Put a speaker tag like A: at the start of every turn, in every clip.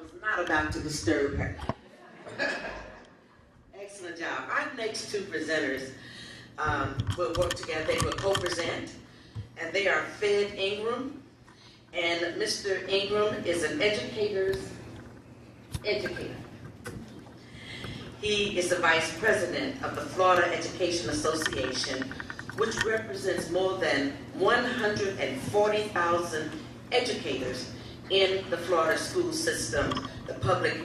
A: was not about to disturb her. Excellent job. Our next two presenters will work together. They will co-present, and they are Fed Ingram. And Mr. Ingram is an educator. He is the Vice President of the Florida Education Association, which represents more than 140,000 educators in the Florida school system, the public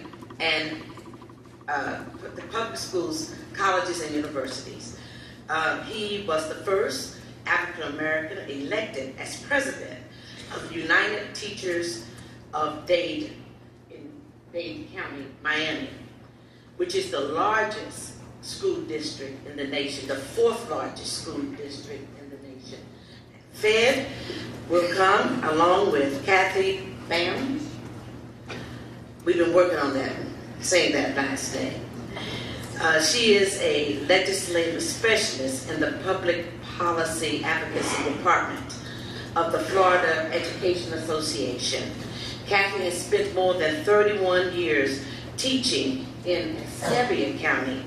A: schools, colleges, and universities. He was the first African American elected as president of the United Teachers of Dade in Dade County, Miami, which is the largest school district in the nation, the fourth largest school district in the nation. Fed will come along with Kathy Bam. We've been working on that, saying that last day. She is a legislative specialist in the Public Policy Advocacy Department of the Florida Education Association. Kathy has spent more than 31 years teaching in Sevier County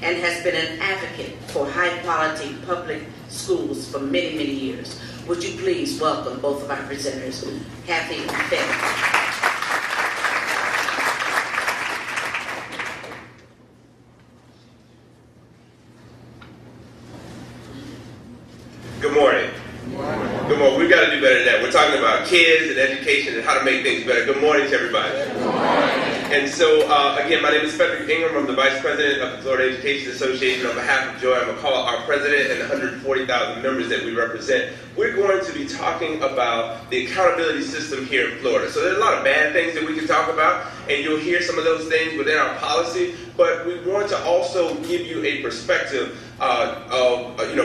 A: and has been an advocate for high-quality public schools for many, many years. Would you please welcome both of our presenters, Kathy and Fed.
B: Good morning. Good morning. We've got to do better than that. We're talking about kids and education and how to make things better. Good morning to everybody. Good morning. And so, again, my name is Frederick Ingram. I'm the Vice President of the Florida Education Association. On behalf of Joy McCall, our President, and the 140,000 members that we represent, we're going to be talking about the accountability system here in Florida. So there's a lot of bad things that we can talk about, and you'll hear some of those things within our policy, but we want to also give you a perspective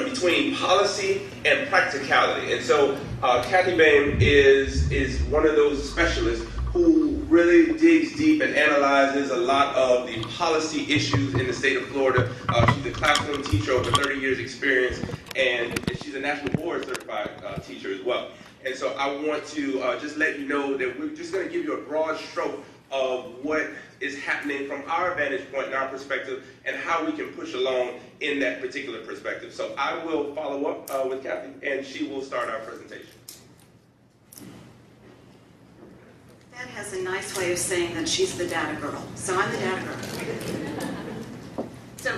B: between policy and practicality. And so Kathy Bain is one of those specialists who really digs deep and analyzes a lot of the policy issues in the state of Florida. She's a classroom teacher over 30 years experience, and she's a national board certified teacher as well. And so I want to just let you know that we're just going to give you a broad stroke of what is happening from our vantage point and our perspective, and how we can push along in that particular perspective. So I will follow up with Kathy, and she will start our presentation.
C: That has a nice way of saying that she's the data girl. So I'm the data girl. So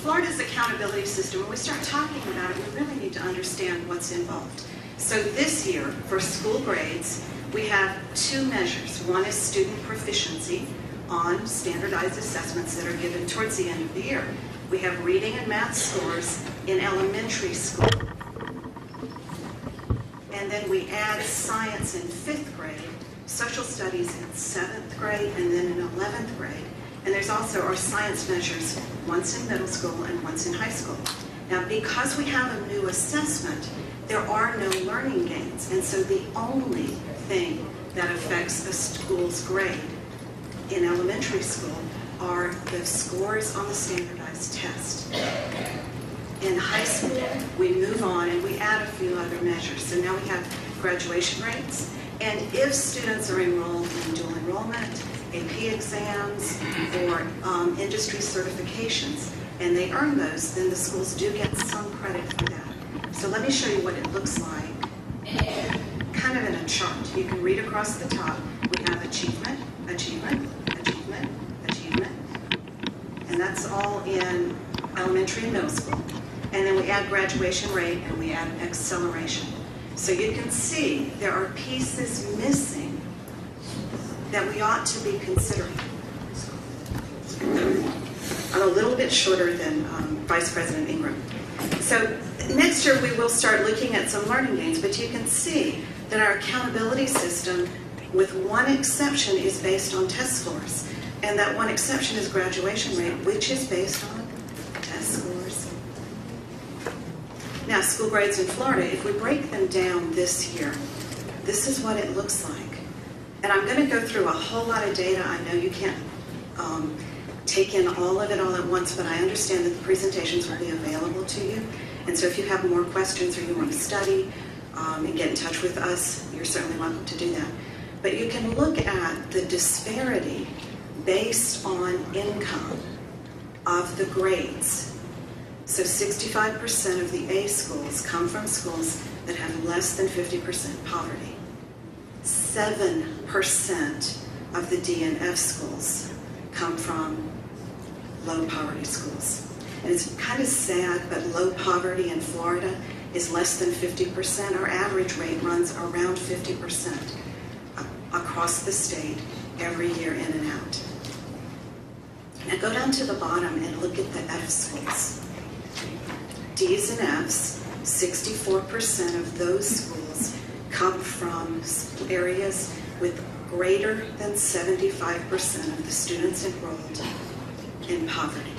C: Florida's accountability system, when we start talking about it, we really need to understand what's involved. So this year, for school grades, we have two measures. One is student proficiency on standardized assessments that are given towards the end of the year. We have reading and math scores in elementary school. And then we add science in 5th grade, social studies in 7th grade, and then in 11th grade. And there's also our science measures, once in middle school and once in high school. Now, because we have a new assessment, there are no learning gains. And so the only thing that affects the school's grade in elementary school are the scores on the standardized test. In high school, we move on and we add a few other measures. So now we have graduation rates, and if students are enrolled in dual enrollment, AP exams, or industry certifications, and they earn those, then the schools do get some credit for that. So let me show you what it looks like, kind of in a chart. You can read across the top. We have achievement, achievement, achievement, achievement, and that's all in elementary and middle school. And then we add graduation rate and we add acceleration. So you can see there are pieces missing that we ought to be considering. I'm a little bit shorter than Vice President Ingram. So next year we will start looking at some learning gains, but you can see that our accountability system, with one exception, is based on test scores. And that one exception is graduation rate, which is based on test scores. Now, school grades in Florida, if we break them down this year, this is what it looks like. And I'm going to go through a whole lot of data. I know you can't take in all of it all at once, but I understand that the presentations will be available to you. And so if you have more questions or you want to study and get in touch with us, you're certainly welcome to do that. But you can look at the disparity based on income of the grades. So 65% of the A schools come from schools that have less than 50% poverty. 7% of the D and F schools come from low poverty schools. And it's kind of sad, but low poverty in Florida is less than 50%. Our average rate runs around 50% across the state every year in and out. Now go down to the bottom and look at the F schools. D's and F's, 64% of those schools come from areas with greater than 75% of the students enrolled in poverty.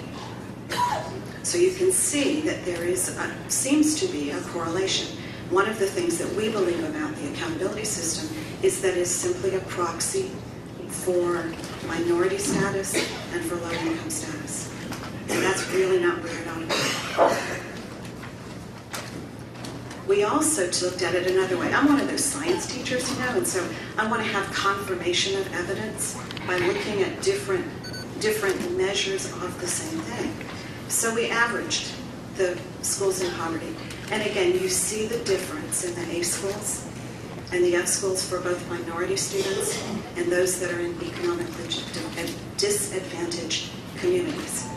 C: So you can see that there seems to be a correlation. One of the things that we believe about the accountability system is that it's simply a proxy for minority status and for low income status. So that's really not where it ought to be. We also looked at it another way. I'm one of those science teachers, and so I want to have confirmation of evidence by looking at different measures of the same thing. So we averaged the schools in poverty. And again, you see the difference in the A schools and the F schools for both minority students and those that are in economically disadvantaged communities.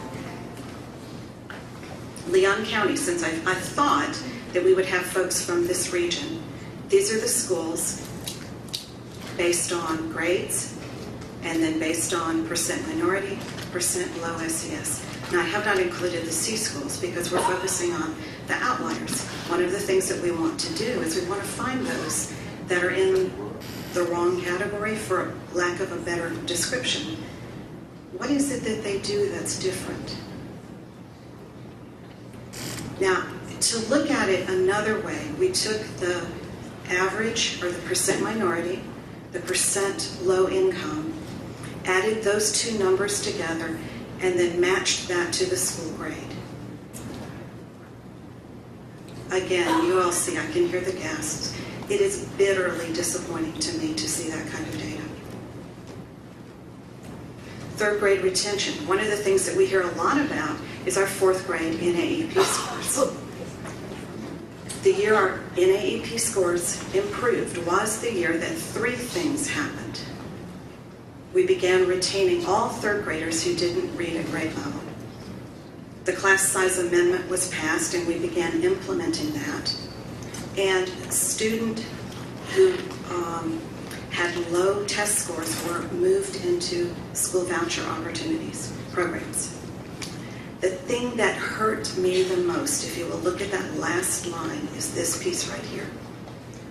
C: Leon County, since I thought that we would have folks from this region, these are the schools based on grades and then based on percent minority, percent low SES. Now, I have not included the C schools because we're focusing on the outliers. One of the things that we want to do is we want to find those that are in the wrong category, for lack of a better description. What is it that they do that's different? Now, to look at it another way, we took the average, or the percent minority, the percent low income, added those two numbers together, and then matched that to the school grade. Again, you all see, I can hear the gasps. It is bitterly disappointing to me to see that kind of data. Third grade retention. One of the things that we hear a lot about is our fourth grade NAEP scores. The year our NAEP scores improved was the year that three things happened. We began retaining all third graders who didn't read at grade level. The class size amendment was passed and we began implementing that. And students who had low test scores were moved into school voucher opportunities programs. The thing that hurt me the most, if you will look at that last line, is this piece right here.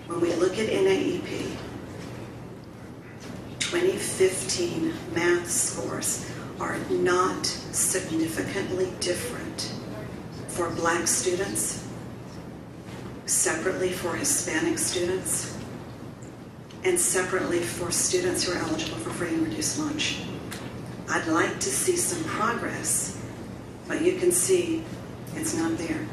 C: When we look at NAEP, 2015 math scores are not significantly different for Black students, separately for Hispanic students, and separately for students who are eligible for free and reduced lunch. I'd like to see some progress, but you can see it's not there.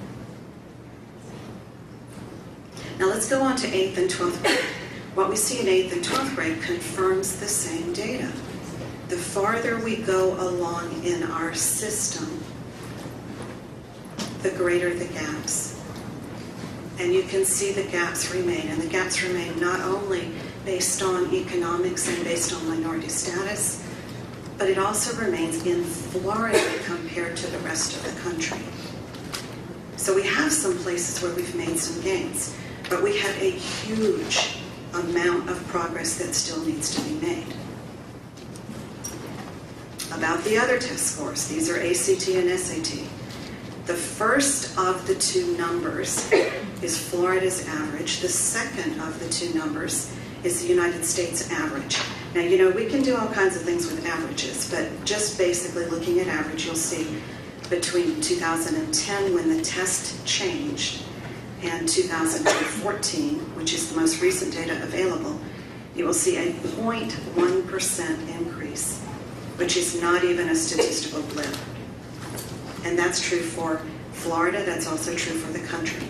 C: Now let's go on to 8th and 12th grade. What we see in 8th and 12th grade confirms the same data. The farther we go along in our system, the greater the gaps. And you can see the gaps remain. And the gaps remain not only based on economics and based on minority status, but it also remains in Florida compared to the rest of the country. So we have some places where we've made some gains, but we have a huge amount of progress that still needs to be made. About the other test scores, these are ACT and SAT. The first of the two numbers is Florida's average. The second of the two numbers is the United States average. Now, you know, we can do all kinds of things with averages, but just basically looking at average, you'll see between 2010, when the test changed, and 2014, which is the most recent data available, you will see a 0.1% increase, which is not even a statistical blip. And that's true for Florida, that's also true for the country.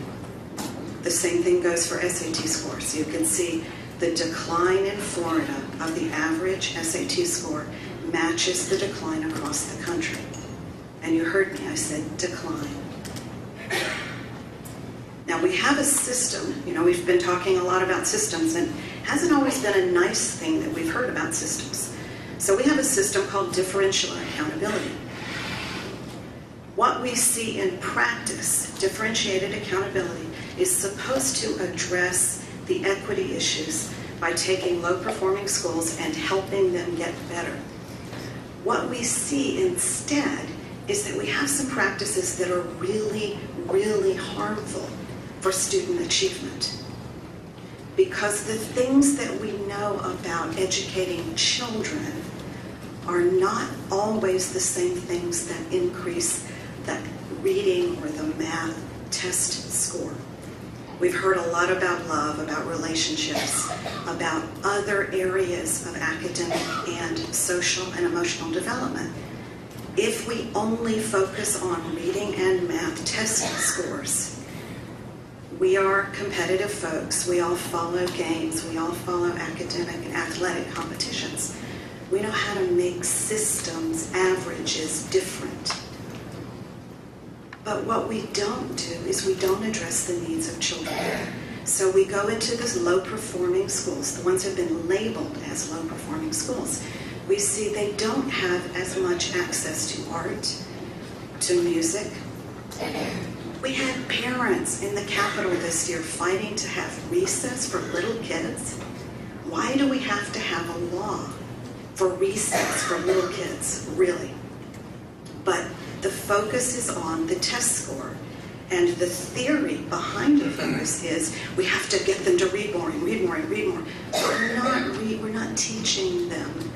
C: The same thing goes for SAT scores. You can see The decline in Florida of the average SAT score matches the decline across the country. And you heard me, I said decline. Now we have a system, we've been talking a lot about systems, and it hasn't always been a nice thing that we've heard about systems. So we have a system called differential accountability. What we see in practice, differentiated accountability, is supposed to address the equity issues by taking low-performing schools and helping them get better. What we see instead is that we have some practices that are really, really harmful for student achievement. Because the things that we know about educating children are not always the same things that increase the reading or the math test score. We've heard a lot about love, about relationships, about other areas of academic and social and emotional development. If we only focus on reading and math test scores, we are competitive folks. We all follow games. We all follow academic and athletic competitions. We know how to make systems, averages, different. But what we don't do is we don't address the needs of children. So we go into these low-performing schools, the ones that have been labeled as low-performing schools. We see they don't have as much access to art, to music. We had parents in the Capitol this year fighting to have recess for little kids. Why do we have to have a law for recess for little kids, really? But the focus is on the test score. And the theory behind the focus is we have to get them to read more and read more and read more. We're not teaching them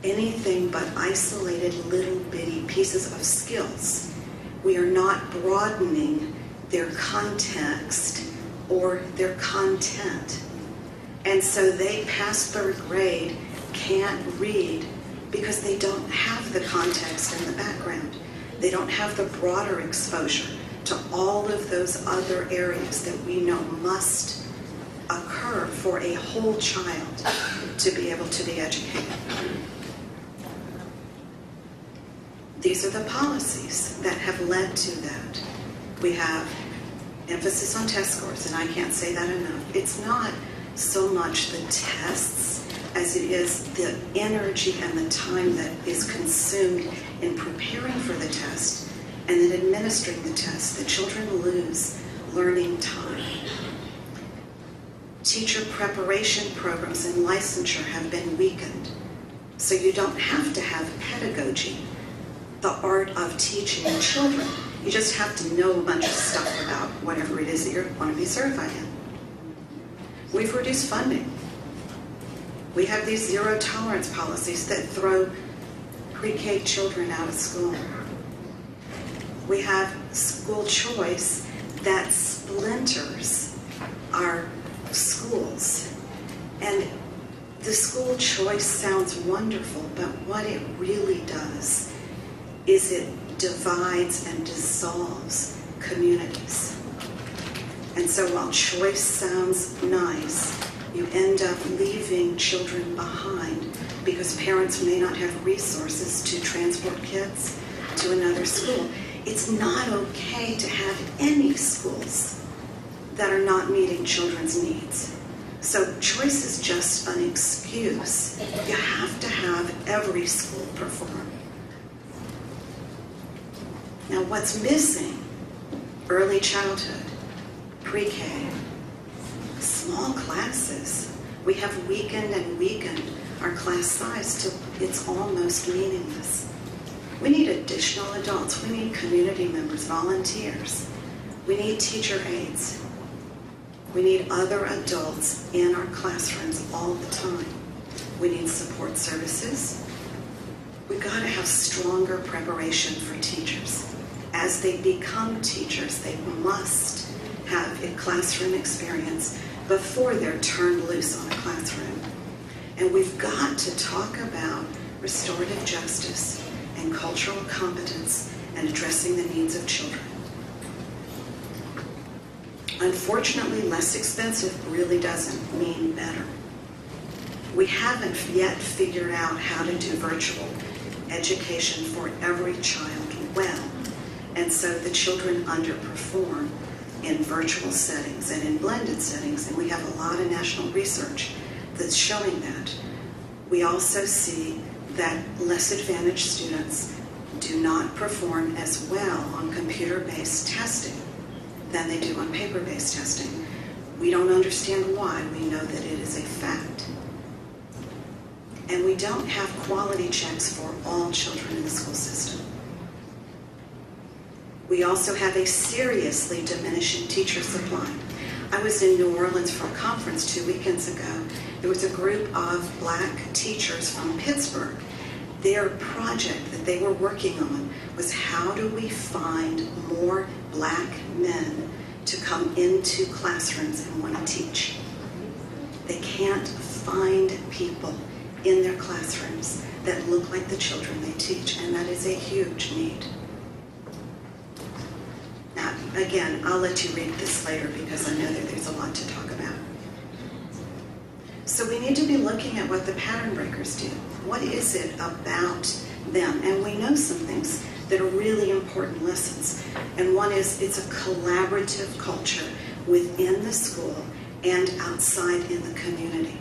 C: anything but isolated little bitty pieces of skills. We are not broadening their context or their content. And so they pass third grade, can't read because they don't have the context and the background. They don't have the broader exposure to all of those other areas that we know must occur for a whole child to be able to be educated. These are the policies that have led to that. We have emphasis on test scores, and I can't say that enough. It's not so much the tests as it is the energy and the time that is consumed in preparing for the test and then administering the test. The children lose learning time. Teacher preparation programs and licensure have been weakened, so you don't have to have pedagogy, the art of teaching children. You just have to know a bunch of stuff about whatever it is that you want to be certified in. We've reduced funding. We have these zero tolerance policies that throw pre-K children out of school. We have school choice that splinters our schools. And the school choice sounds wonderful, but what it really does is it divides and dissolves communities. And so while choice sounds nice, you end up leaving children behind because parents may not have resources to transport kids to another school. It's not okay to have any schools that are not meeting children's needs. So choice is just an excuse. You have to have every school perform. Now what's missing? Early childhood, pre-K, small classes. We have weakened and weakened our class size till it's almost meaningless. We need additional adults. We need community members, volunteers. We need teacher aides. We need other adults in our classrooms all the time. We need support services. We've got to have stronger preparation for teachers. As they become teachers, they must have a classroom experience before they're turned loose on a classroom. And we've got to talk about restorative justice and cultural competence and addressing the needs of children. Unfortunately, less expensive really doesn't mean better. We haven't yet figured out how to do virtual education for every child well. And so the children underperform in virtual settings and in blended settings, and we have a lot of national research that's showing that. We also see that less advantaged students do not perform as well on computer-based testing than they do on paper-based testing. We don't understand why. We know that it is a fact. And we don't have quality checks for all children in the school system. We also have a seriously diminishing teacher supply. I was in New Orleans for a conference 2 weekends ago. There was a group of black teachers from Pittsburgh. Their project that they were working on was how do we find more black men to come into classrooms and want to teach. They can't find people in their classrooms that look like the children they teach, and that is a huge need. Now, again, I'll let you read this later because I know that there's a lot to talk about. So we need to be looking at what the pattern breakers do. What is it about them? And we know some things that are really important lessons. And one is it's a collaborative culture within the school and outside in the community.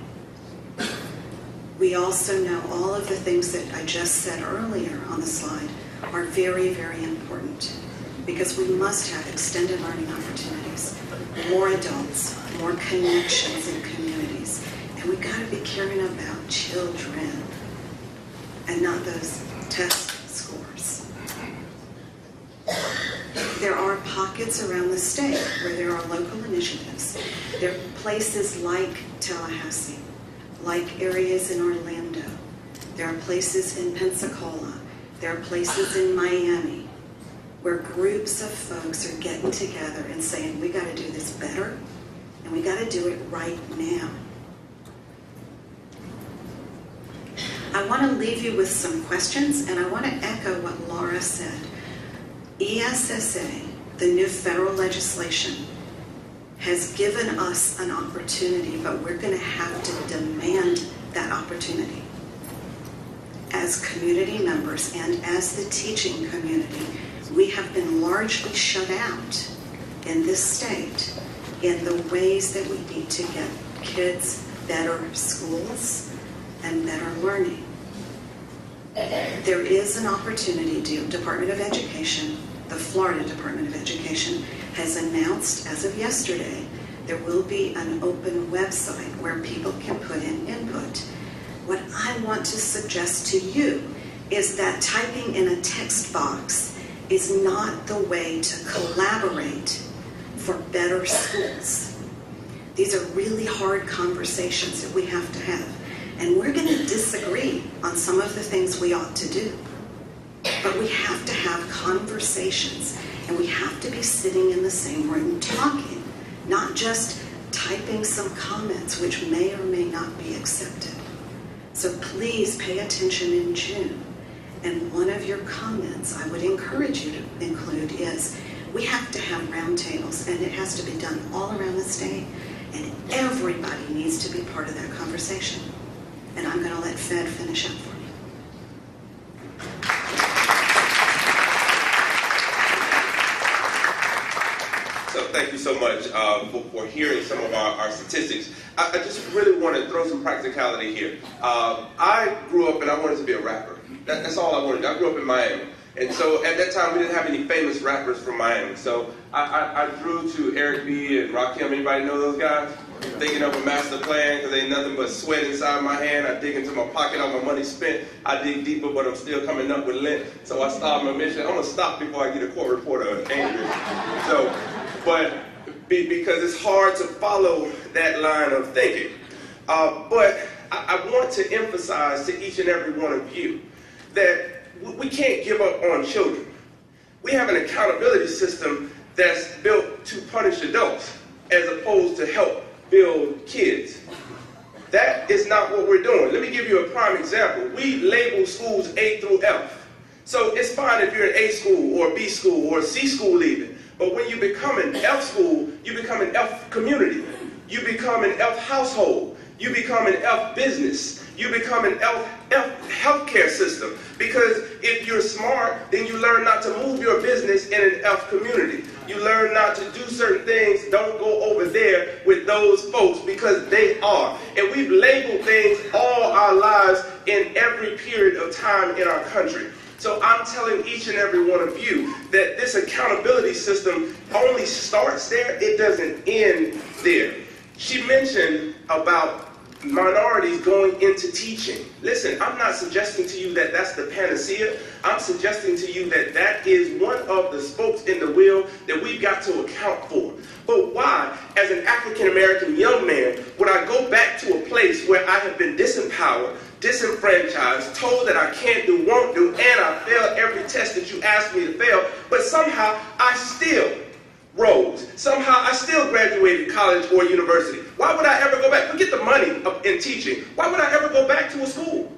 C: We also know all of the things that I just said earlier on the slide are very, very important because we must have extended learning opportunities, more adults, more connections in communities, and we got to be caring about children and not those test scores. There are pockets around the state where there are local initiatives. There are places like Tallahassee, like areas in Orlando. There are places in Pensacola. There are places in Miami where groups of folks are getting together and saying, we got to do this better, and we got to do it right now. I want to leave you with some questions, and I want to echo what Laura said. ESSA, the new federal legislation, has given us an opportunity, but we're going to have to demand that opportunity. As community members and as the teaching community, we have been largely shut out in this state in the ways that we need to get kids better schools and better learning. There is an opportunity. Department of Education, the Florida Department of Education, has announced as of yesterday there will be an open website where people can put in input. What I want to suggest to you is that typing in a text box is not the way to collaborate for better schools. These are really hard conversations that we have to have. And we're going to disagree on some of the things we ought to do. But we have to have conversations, and we have to be sitting in the same room talking, not just typing some comments which may or may not be accepted. So please pay attention in June. And one of your comments I would encourage you to include is, we have to have roundtables, and it has to be done all around the state, and everybody needs to be part of that conversation. And I'm going to let Fed finish up for me.
B: So thank you so much for hearing some of our statistics. I just really want to throw some practicality here. I grew up and I wanted to be a rapper. That's all I wanted. I grew up in Miami. And so at that time, we didn't have any famous rappers from Miami. So I drew to Eric B. and Rakim. Anybody know those guys? Thinking of a master plan, because ain't nothing but sweat inside my hand. I dig into my pocket, all my money spent. I dig deeper, but I'm still coming up with lint. So I start my mission. I'm going to stop before I get a court reporter angry. Because it's hard to follow that line of thinking. But I want to emphasize to each and every one of you that we can't give up on children. We have an accountability system that's built to punish adults as opposed to help build kids. That is not what we're doing. Let me give you a prime example. We label schools A through F. So it's fine if you're an A school or a B school or a C school even. But when you become an F school, you become an F community. You become an F household. You become an F business. You become an F healthcare system. Because if you're smart, then you learn not to move your business in an F community. You learn not to do certain things. Don't go over there with those folks because they are. And we've labeled things all our lives in every period of time in our country. So I'm telling each and every one of you that this accountability system only starts there. It doesn't end there. She mentioned about minorities going into teaching. Listen, I'm not suggesting to you that that's the panacea. I'm suggesting to you that that is one of the spokes in the wheel that we've got to account for. But why, as an African-American young man, would I go back to a place where I have been disempowered, disenfranchised, told that I can't do, won't do, and I failed every test that you asked me to fail, but somehow I still rose. Somehow I still graduated college or university. Why would I ever go back? Forget the money in teaching. Why would I ever go back to a school?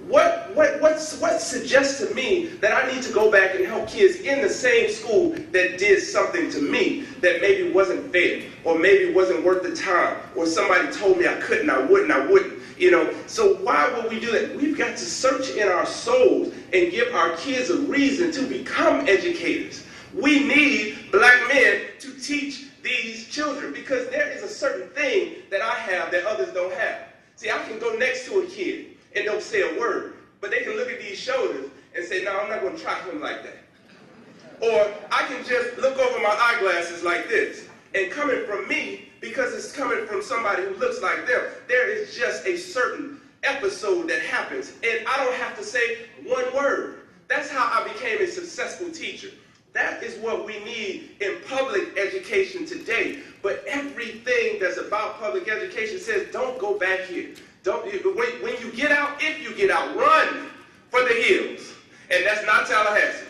B: What suggests to me that I need to go back and help kids in the same school that did something to me that maybe wasn't fair, or maybe wasn't worth the time, or somebody told me I couldn't, I wouldn't. You know, so why would we do that? We've got to search in our souls and give our kids a reason to become educators. We need black men to teach these children, because there is a certain thing that I have that others don't have. See, I can go next to a kid and don't say a word, but they can look at these shoulders and say, no, I'm not going to try him like that. Or I can just look over my eyeglasses like this, and coming from me, because it's coming from somebody who looks like them, there is just a certain episode that happens, and I don't have to say one word. That's how I became a successful teacher. That is what we need in public education today. But everything that's about public education says, don't go back here. When you get out, if you get out, run for the hills. And that's not Tallahassee.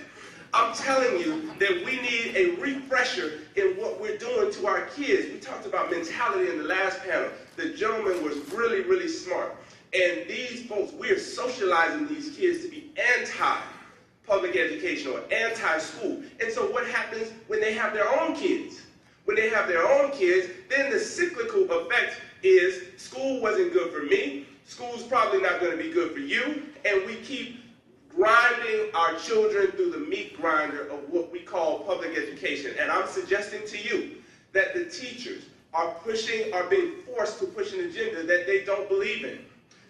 B: I'm telling you that we need a refresher in what we're doing to our kids. We talked about mentality in the last panel. The gentleman was really, really smart. And these folks, we're socializing these kids to be anti-public education or anti-school. And so what happens when they have their own kids? When they have their own kids, then the cyclical effect is school wasn't good for me, school's probably not going to be good for you, and we keep grinding our children through the meat grinder of what we call public education. And I'm suggesting to you that the teachers are being forced to push an agenda that they don't believe in.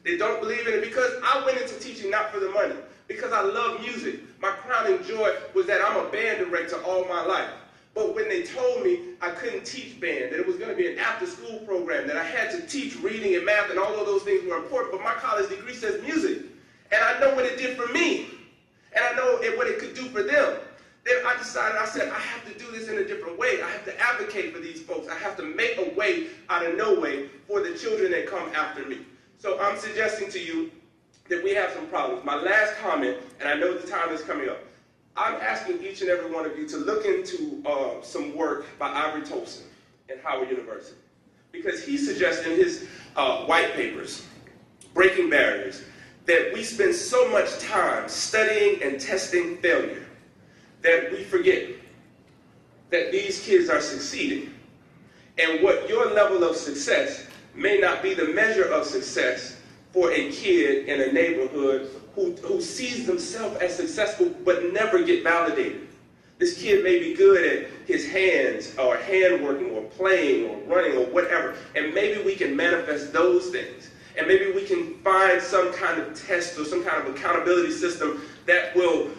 B: They don't believe in it because I went into teaching not for the money, because I love music. My crowning joy was that I'm a band director all my life. But when they told me I couldn't teach band, that it was going to be an after-school program, that I had to teach reading and math and all of those things were important, but my college degree says music. And I know what it did for me. And I know what it could do for them. Then I decided, I said, I have to do this in a different way. I have to advocate for these folks. I have to make a way out of no way for the children that come after me. So I'm suggesting to you that we have some problems. My last comment, and I know the time is coming up, I'm asking each and every one of you to look into some work by Ivory Tosin at Howard University. Because he suggested in his white papers, Breaking Barriers, that we spend so much time studying and testing failure that we forget that these kids are succeeding. And what your level of success may not be the measure of success for a kid in a neighborhood who sees themselves as successful but never get validated. This kid may be good at his hands or hand working or playing or running or whatever, and maybe we can manifest those things. And maybe we can find some kind of test or some kind of accountability system that will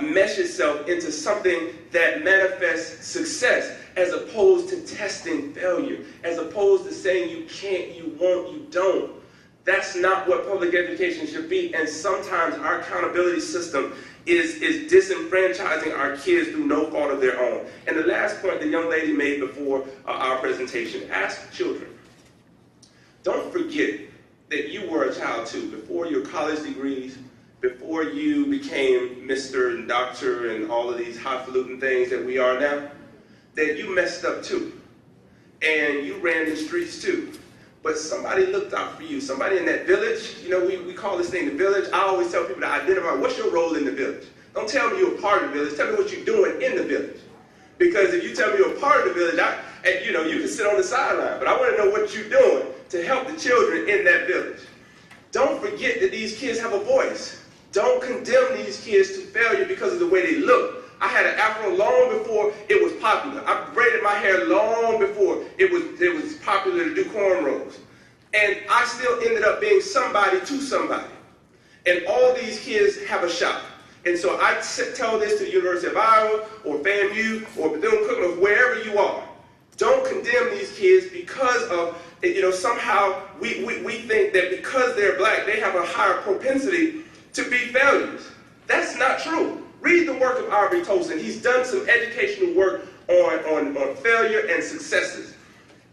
B: mesh itself into something that manifests success, as opposed to testing failure, as opposed to saying you can't, you won't, you don't. That's not what public education should be, and sometimes our accountability system is disenfranchising our kids through no fault of their own. And the last point the young lady made before our presentation, ask children. Don't forget that you were a child too, before your college degrees, before you became Mr. and Dr. and all of these highfalutin things that we are now, that you messed up too. And you ran the streets too. But somebody looked out for you. Somebody in that village, you know, we call this thing the village. I always tell people to identify, what's your role in the village? Don't tell me you're a part of the village. Tell me what you're doing in the village. Because if you tell me you're a part of the village, you can sit on the sideline. But I want to know what you're doing to help the children in that village. Don't forget that these kids have a voice. Don't condemn these kids to failure because of the way they look. I had an afro long before it was popular. I braided my hair long before it was popular to do cornrows. And I still ended up being somebody to somebody. And all these kids have a shot. And so I tell this to the University of Iowa or FAMU or Bethune-Cookman or wherever you are. Don't condemn these kids because of, somehow we think that because they're black, they have a higher propensity to be failures. That's not true. Read the work of Aubrey Tosin. He's done some educational work on failure and successes.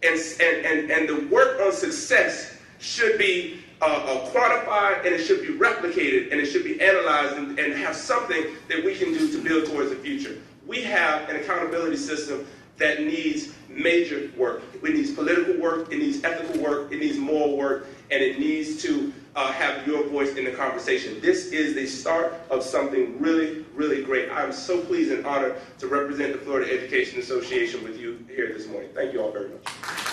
B: And the work on success should be quantified, and it should be replicated, and it should be analyzed, and have something that we can do to build towards the future. We have an accountability system that needs major work. It needs political work, it needs ethical work, it needs moral work, and it needs to have your voice in the conversation. This is the start of something really, really great. I'm so pleased and honored to represent the Florida Education Association with you here this morning. Thank you all very much.